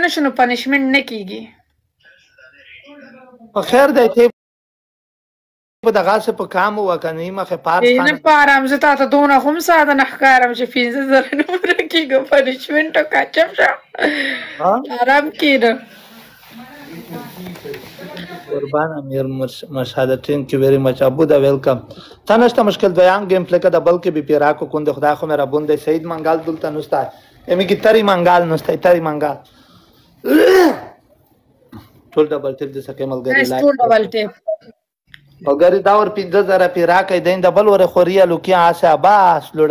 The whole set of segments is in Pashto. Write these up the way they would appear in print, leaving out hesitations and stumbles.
نشو نو پنشمنټ نه کیږي. خیر دی ته په دغه څه په کام وکنه مخه پارس نه پارم زه تا ته دونه هم ساده نه ښکارم چې 15,000 نه ورکېږم پنشمنټ او کاچم شه آرام کېنه. قربان امیر مشهد thank you very much अबू दा welcome तनष्टा मुश्किल दोयाम गेम प्ले का डबल के भी पेरा को कुंदे खुदा को मेरा बुंदे सईद मंगाल दुलता नुस्ता एमी की तरी मंगाल नुस्ता तरी मंगाल टोल डबल टेप दे सके मलगरी लाइक टोल डबल टेप मलगरी दावर 15,000 पेरा का दिन डबल वर खोरिया लुकिया आसे अबास लोड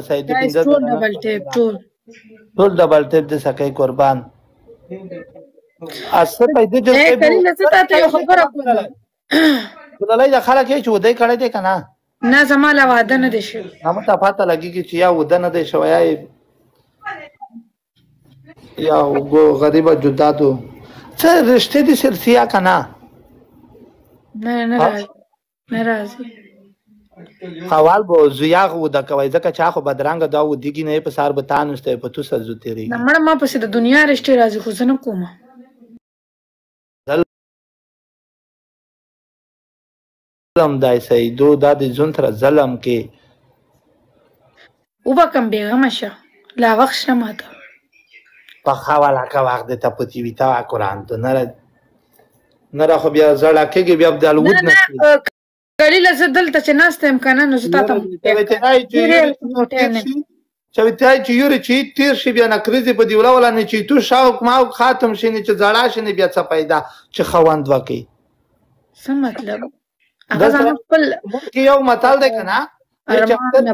सईद 15,000 टोल डबल टेप टोल डबल टेप दे सके कुर्बान اصل پیدا جو اے کلی لستا ته خبره کوله ولای دا خلک چې ودی کړه دې کنه نه زماله واده نه دي شو هم ته پاته لګي چې یا وده نه دي شو یا غریب جدا تو څه رشته دي سرسیا کنه نه راځي حوال بو زیا غو د کوي ځکه چا خو بدرنګ دا و دیګي نه په سار بتانسته په تو سر زوتيري نه مړ ما پسې د دنیا رشته راځي خو زنه کومه ظلم دای سیدو دا د ځون تر ظلم کې وبکم بیغمه شه لا وخت شماته په حواله کا وخت ته پتی ویتا قرآن ته نه خو بیا زړه کېږي بیا د الود نه کلی لزه دلته چې ناست امکانه نو زه تاسو چويتای چې یوري چې تیر شي بیا نکریزي په دیولا ولا نه چې تو شاوک ماو خاتم شي نه چې زړه شي نه بیا څه پیدا چې خوند وکي څه مطلب هغه زما خپل یو متال ده کنه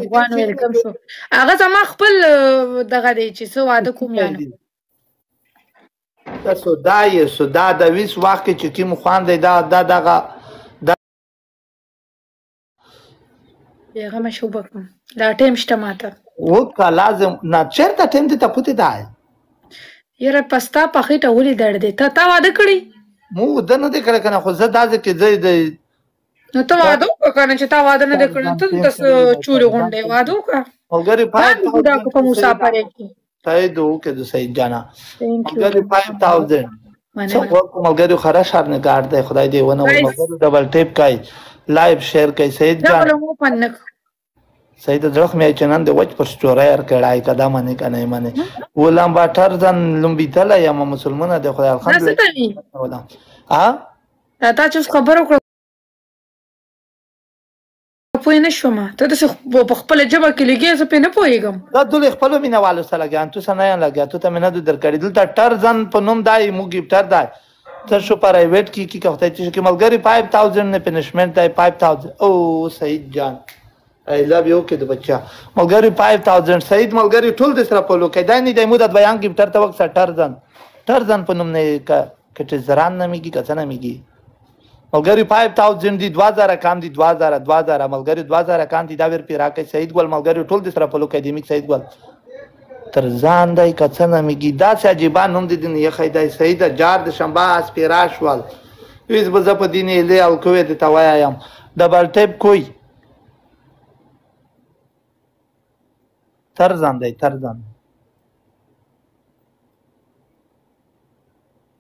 افغان ویلکم شو هغه زما خپل دغه دی چې څه واده کوم یانو تاسو دا د ویس وخت چې کوم خوان دی دا دغه بیغمه شو بکم لا ټیم شته ماته وکا لازم نه چیرته ټیم ته پوتې دی یره پستا پخېټه ولې درد دی ته واده کړی مو د نه دې کړه کنه خو زه دازه کې زې نو ته واده وکړه چې تا واده نه کړی ته تاسو چوري غونډه واده وکړه وګوري پات دا کو مسافر کی تای دو کې د سید جانا وګوري 5000 څو وګوري خره شار نه ګار دی خدای دې ونه وګوري ډبل ټیپ کای لایو شیر کای سید جان سید زړه مې چنن د وچ پر سټوریر کړای کدا منه کنه منه ولام باټر ځن لومبي تل یا مسلمانه د خدای الحمدلله ها تا چې خبرو کړ پوه نه شوم ته د په خپل جبه کې لګي زه په نه پوهیږم دا ټول خپل مینوالو سره لګان تو سنه نه لګیا ته مینه د درکړې دلته ټرزن په نوم دای موګي ټر دای تر شو پرایویټ کی کوته چې ملګری 5000 نه پنشمنت دای 5000 او سید جان I love you کې د بچا ملګری 5000 سید ملګری ټول د سره په لوکې دای نه د مودت بیان کې ټر ته وخت ټرزن په نوم نه کټه زران نه میږي کڅ نه میږي ملګری 5000 دی 2000 کام دی 2000 ملګری 2000 کام دی دا ور پیرا کې سید ګل ملګری ټول د سره په لوکې دی میک سید ګل تر ځان دای کڅ نه میږي دا چې عجیب نوم دی نه یې خیدای سید جار د شنبه اس پیراشوال ویز بز په دینه له او کوې د توایم ډبل ټیپ کوئی ترزن دی ترزن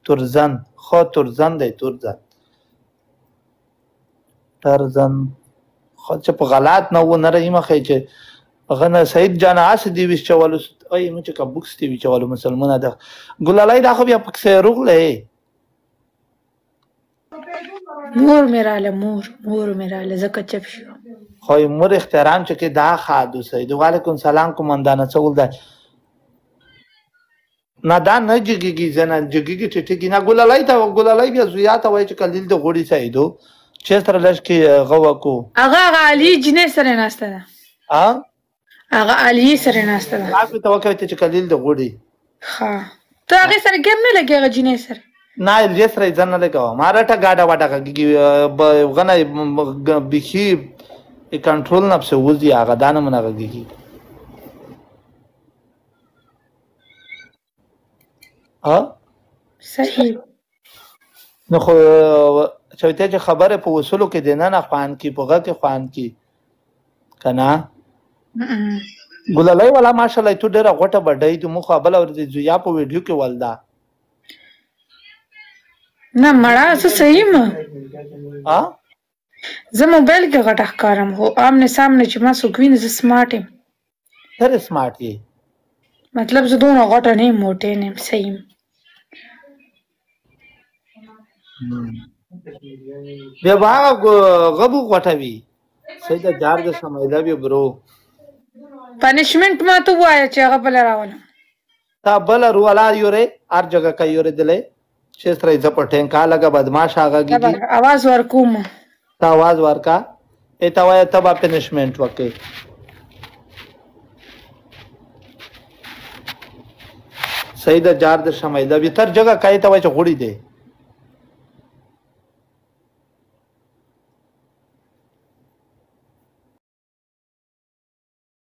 ترزن خو ترزن دی ترزن ترزن خو چې په غلط نه و نه رحمه خې چې غنه سید جان اس دی وش چولو ای مچ کا بوکس دی وش چولو مسلمانه ده ګلالای دا خو بیا پکې روغله مور میراله زکه چپ شو خو مور احترام چې کې دا خادو سید وعلیکم سلام کومندانه څول ده نه دا نه جګیږي زنه جګیږي ټټیږي نه ګلالای بیا زویا ته وای چې کلیل د غوړي سیدو چې سره لږ کې غوا کو هغه علي جنې سره ناشته ده هغه علي سره ناشته ده تاسو ته وکړئ چې کلیل د غوړي ها ته هغه سره ګم نه لګي هغه جنې سره نه یې سره ځن نه لګاو ماراټه گاډا واټه غنه بخي کنټرول نه څه وځي هغه دانه منغږي ها صحیح نو خو چويته چې خبره په وصولو کې دینه نه خوان کی پوغه کې خوان کی کنه ګلالۍ والا ماشاءالله تو ډېره غوټه بډای ته مخه بل ور دي یا په ویډیو کې ولدا نه مړه څه صحیح ما ها زه موبایل کې غټه ښکارم هو آمنے سامنے چې ما څوک ویني زه سمارټ یم سر سمارټ یې مطلب زه دومره غټه نه یم موټی نه یم صحیح یم بیا هغه غبو غټوي سیده جار د سمایدا بیا برو پنشمنٹ ما ته وایه چې هغه بل راولم تا بل رولا یوره هر جگہ کا یوره دلې چې سره ز پټین کا لگا بدمعاش هغه گیږي आवाज ورکوم تا आवाज ورکا ایتا وای تبا پنشمنٹ وکي سیده جار د سمایدا بیا تر جگہ کای ته وای چې غوړي دی